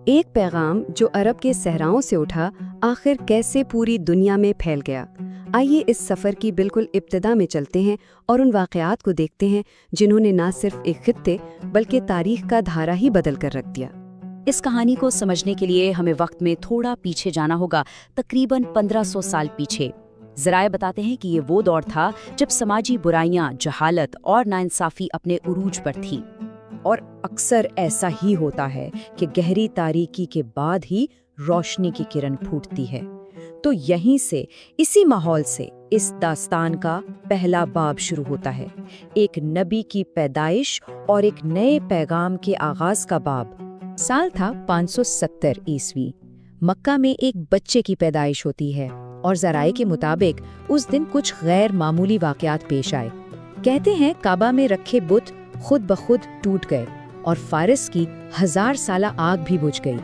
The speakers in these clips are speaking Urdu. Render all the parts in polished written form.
ایک پیغام جو عرب کے صحراؤں سے اٹھا آخر کیسے پوری دنیا میں پھیل گیا؟ آئیے اس سفر کی بالکل ابتدا میں چلتے ہیں اور ان واقعات کو دیکھتے ہیں جنہوں نے نہ صرف ایک خطے بلکہ تاریخ کا دھارا ہی بدل کر رکھ دیا۔ اس کہانی کو سمجھنے کے لیے ہمیں وقت میں تھوڑا پیچھے جانا ہوگا، تقریباً 1500 سال پیچھے۔ ذرائع بتاتے ہیں کہ یہ وہ دور تھا جب سماجی برائیاں، جہالت اور ناانصافی اپنے عروج پر تھی۔ اور اکثر ایسا ہی ہوتا ہے کہ گہری تاریکی کے بعد ہی روشنی کی کرن پھوٹتی ہے۔ تو یہیں سے، اسی ماحول سے اس داستان کا پہلا باب شروع ہوتا ہے، ایک نبی کی پیدائش اور ایک نئے پیغام کے آغاز کا باب۔ سال تھا 570 عیسوی۔ مکہ میں ایک بچے کی پیدائش ہوتی ہے اور ذرائع کے مطابق اس دن کچھ غیر معمولی واقعات پیش آئے۔ کہتے ہیں کعبہ میں رکھے بت خود بخود ٹوٹ گئے اور فارس کی 1000 سالہ آگ بھی بجھ گئی۔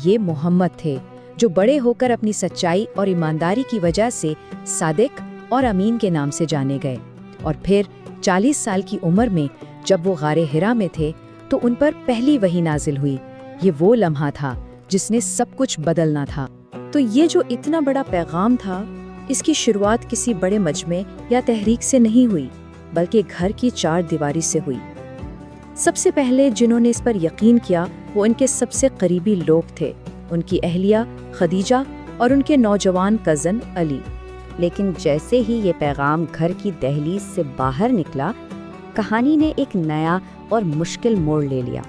یہ محمد تھے جو بڑے ہو کر اپنی سچائی اور ایمانداری کی وجہ سے صادق اور امین کے نام سے جانے گئے۔ اور پھر 40 سال کی عمر میں جب وہ غار حرا میں تھے تو ان پر پہلی وحی نازل ہوئی۔ یہ وہ لمحہ تھا جس نے سب کچھ بدلنا تھا۔ تو یہ جو اتنا بڑا پیغام تھا، اس کی شروعات کسی بڑے مجمع یا تحریک سے نہیں ہوئی، بلکہ گھر کی 4 دیواری سے ہوئی۔ سب سے پہلے جنہوں نے اس پر یقین کیا وہ ان کے سب سے قریبی لوگ تھے، ان کی اہلیہ خدیجہ اور ان کے نوجوان کزن علی۔ لیکن جیسے ہی یہ پیغام گھر کی دہلیز سے باہر نکلا، کہانی نے ایک نیا اور مشکل موڑ لے لیا۔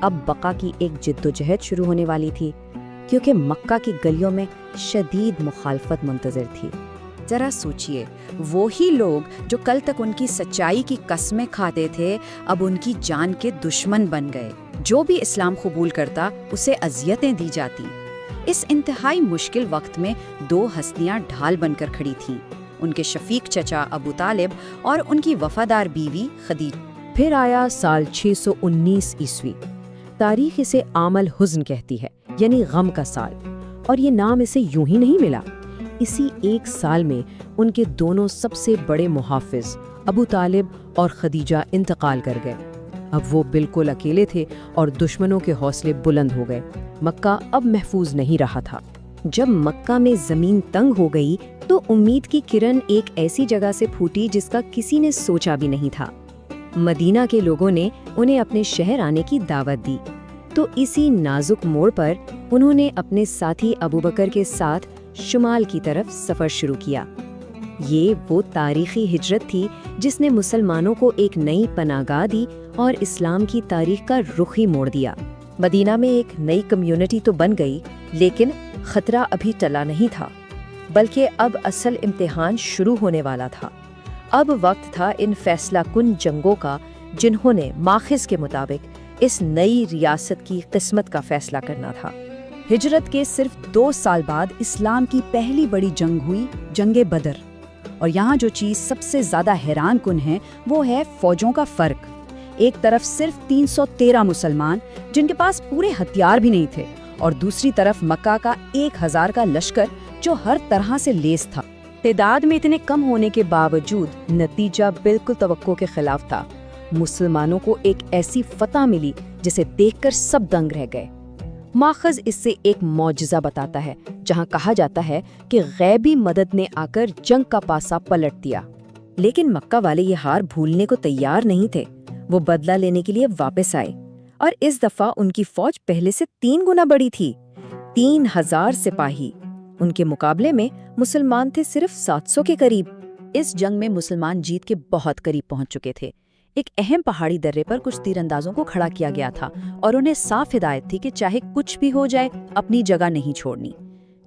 اب بقا کی ایک جدوجہد شروع ہونے والی تھی، کیونکہ مکہ کی گلیوں میں شدید مخالفت منتظر تھی۔ ذرا سوچئے، وہی لوگ جو کل تک ان کی سچائی کی قسمیں کھاتے تھے، اب ان کی جان کے دشمن بن گئے۔ جو بھی اسلام قبول کرتا اسے اذیتیں دی جاتی۔ اس انتہائی مشکل وقت میں 2 ہستیاں ڈھال بن کر کھڑی تھیں، ان کے شفیق چچا ابو طالب اور ان کی وفادار بیوی خدیجہ۔ پھر آیا سال 619 عیسوی۔ تاریخ اسے عام الحزن کہتی ہے، یعنی غم کا سال، اور یہ نام اسے یوں ہی نہیں ملا۔ اسی ایک سال میں ان کے دونوں سب سے بڑے محافظ ابو طالب اور خدیجہ انتقال کر گئے۔ اب وہ بالکل اکیلے تھے اور دشمنوں کے حوصلے بلند ہو گئے۔ مکہ اب محفوظ نہیں رہا تھا۔ جب مکہ میں زمین تنگ ہو گئی تو امید کی کرن ایک ایسی جگہ سے پھوٹی جس کا کسی نے سوچا بھی نہیں تھا۔ مدینہ کے لوگوں نے انہیں اپنے شہر آنے کی دعوت دی۔ تو اسی نازک موڑ پر انہوں نے اپنے ساتھی ابوبکر کے ساتھ شمال کی طرف سفر شروع کیا۔ یہ وہ تاریخی ہجرت تھی جس نے مسلمانوں کو ایک نئی پناہ گاہ دی اور اسلام کی تاریخ کا رخ ہی موڑ دیا۔ مدینہ میں ایک نئی کمیونٹی تو بن گئی، لیکن خطرہ ابھی ٹلا نہیں تھا، بلکہ اب اصل امتحان شروع ہونے والا تھا۔ اب وقت تھا ان فیصلہ کن جنگوں کا جنہوں نے ماخذ کے مطابق اس نئی ریاست کی قسمت کا فیصلہ کرنا تھا۔ ہجرت کے صرف 2 سال بعد اسلام کی پہلی بڑی جنگ ہوئی، جنگ بدر۔ اور یہاں جو چیز سب سے زیادہ حیران کن ہے وہ ہے فوجوں کا فرق۔ ایک طرف صرف 313 مسلمان جن کے پاس پورے ہتھیار بھی نہیں تھے، اور دوسری طرف مکہ کا 1000 کا لشکر جو ہر طرح سے لیس تھا۔ تعداد میں اتنے کم ہونے کے باوجود نتیجہ بالکل توقع کے خلاف تھا۔ مسلمانوں کو ایک ایسی فتح ملی جسے دیکھ کر سب دنگ رہ گئے۔ ماخذ اس سے ایک معجزہ بتاتا ہے، جہاں کہا جاتا ہے کہ غیبی مدد نے آ کر جنگ کا پاسا پلٹ دیا۔ لیکن مکہ والے یہ ہار بھولنے کو تیار نہیں تھے۔ وہ بدلہ لینے کے لیے واپس آئے، اور اس دفعہ ان کی فوج پہلے سے 3 گنا بڑی تھی، 3000 سپاہی۔ ان کے مقابلے میں مسلمان تھے صرف 700 کے قریب۔ اس جنگ میں مسلمان جیت کے بہت قریب پہنچ چکے تھے۔ ایک اہم پہاڑی درے پر کچھ تیر اندازوں کو کھڑا کیا گیا تھا، اور انہیں صاف ہدایت تھی کہ چاہے کچھ بھی ہو جائے اپنی جگہ نہیں چھوڑنی۔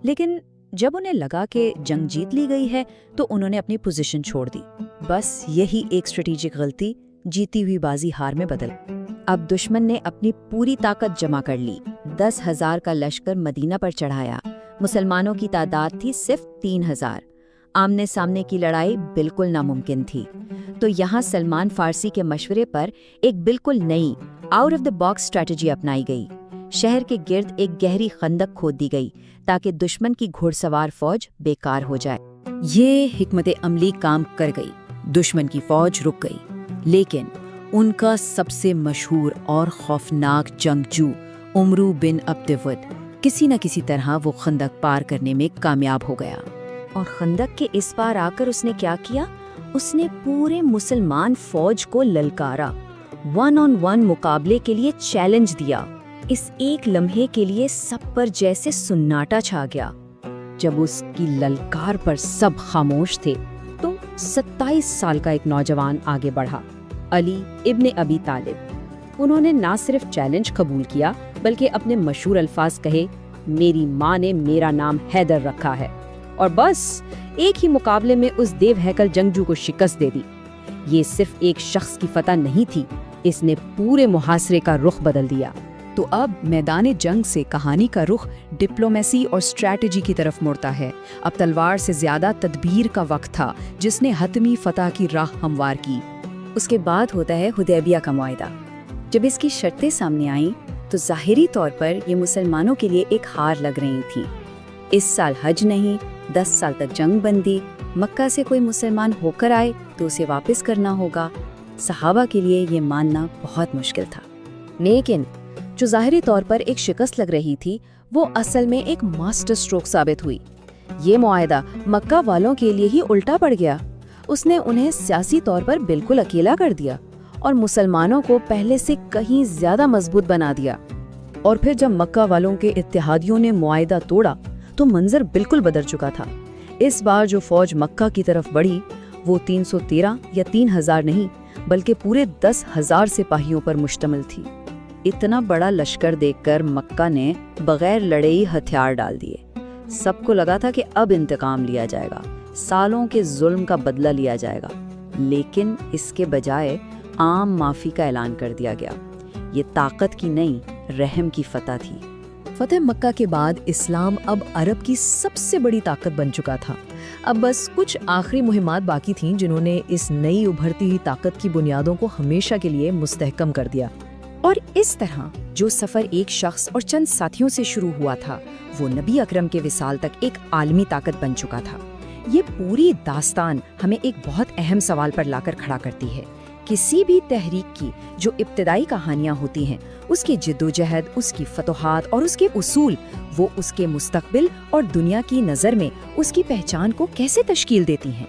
لیکن جب انہیں لگا کہ جنگ جیت لی گئی ہے تو انہوں نے اپنی پوزیشن چھوڑ دی۔ بس یہی ایک اسٹریٹجک غلطی جیتی ہوئی بازی ہار میں بدل۔ اب دشمن نے اپنی پوری طاقت جمع کر لی، 10,000 کا لشکر مدینہ پر چڑھایا۔ مسلمانوں کی تعداد تھی صرف 3000۔ آمنے سامنے کی لڑائی بالکل ناممکن تھی۔ تو یہاں سلمان فارسی کے مشورے پر ایک بالکل نئی out of the box strategy اپنائی گئی۔ شہر کے گرد ایک گہری خندق کھود دی گئی تاکہ دشمن کی گھڑ سوار فوج بیکار ہو جائے۔ یہ حکمت عملی کام کر گئی، دشمن کی فوج رک گئی، لیکن ان کا سب سے مشہور اور خوفناک جنگجو عمرو بن عبدود، کسی نہ کسی طرح وہ خندق پار کرنے میں کامیاب ہو گیا۔ اور خندق کے اس پار آ کر اس نے کیا کیا؟ اس نے پورے مسلمان فوج کو للکارا، 1 on 1 مقابلے کے لیے چیلنج دیا۔ اس ایک لمحے کے لیے سب پر جیسے سناٹا چھا گیا۔ جب اس کی للکار پر سب خاموش تھے تو 27 سال کا ایک نوجوان آگے بڑھا، علی ابن ابی طالب۔ انہوں نے نہ صرف چیلنج قبول کیا بلکہ اپنے مشہور الفاظ کہے، میری ماں نے میرا نام حیدر رکھا ہے، اور بس ایک ہی مقابلے میں اس دیو ہیکل جنگجو کو شکست دے دی۔ یہ صرف ایک شخص کی فتح نہیں تھی، اس نے پورے محاصرے کا رخ بدل دیا۔ تو اب میدان جنگ سے کہانی کا رخ ڈپلومیسی اور اسٹریٹجی کی طرف مڑتا ہے۔ اب تلوار سے زیادہ تدبیر کا وقت تھا، جس نے حتمی فتح کی راہ ہموار کی۔ اس کے بعد ہوتا ہے حدیبیہ کا معاہدہ۔ جب اس کی شرطیں سامنے آئیں تو ظاہری طور پر یہ مسلمانوں کے لیے ایک ہار لگ رہی تھیں۔ اس سال حج نہیں، 10 سال تک جنگ بندی، مکہ سے کوئی مسلمان ہو کر آئے تو اسے واپس کرنا ہوگا۔ صحابہ کے لیے یہ ماننا بہت مشکل تھا۔ لیکن جو ظاہری طور پر ایک شکست لگ رہی تھی وہ اصل میں ایک ماسٹر سٹروک ثابت ہوئی۔ یہ معاہدہ مکہ والوں کے لیے ہی الٹا پڑ گیا۔ اس نے انہیں سیاسی طور پر بالکل اکیلا کر دیا اور مسلمانوں کو پہلے سے کہیں زیادہ مضبوط بنا دیا۔ اور پھر جب مکہ والوں کے اتحادیوں نے معاہدہ توڑا تو منظر بالکل بدل چکا تھا۔ اس بار جو فوج مکہ کی طرف بڑھی وہ 313 یا 3000 نہیں بلکہ پورے 10,000 سپاہیوں پر مشتمل تھی۔ اتنا بڑا لشکر دیکھ کر مکہ نے بغیر لڑے ہی ہتھیار ڈال دیے۔ سب کو لگا تھا کہ اب انتقام لیا جائے گا، سالوں کے ظلم کا بدلہ لیا جائے گا، لیکن اس کے بجائے عام معافی کا اعلان کر دیا گیا۔ یہ طاقت کی نہیں، رحم کی فتح تھی۔ فتح مکہ کے بعد اسلام اب عرب کی سب سے بڑی طاقت بن چکا تھا۔ اب بس کچھ آخری مہمات باقی تھیں جنہوں نے اس نئی ابھرتی ہوئی طاقت کی بنیادوں کو ہمیشہ کے لیے مستحکم کر دیا۔ اور اس طرح جو سفر ایک شخص اور چند ساتھیوں سے شروع ہوا تھا وہ نبی اکرم کے وصال تک ایک عالمی طاقت بن چکا تھا۔ یہ پوری داستان ہمیں ایک بہت اہم سوال پر لا کر کھڑا کرتی ہے۔ کسی بھی تحریک کی جو ابتدائی کہانیاں ہوتی ہیں، اس کی جدوجہد، اس کی فتوحات اور اس کے اصول، وہ اس کے مستقبل اور دنیا کی نظر میں اس کی پہچان کو کیسے تشکیل دیتی ہیں۔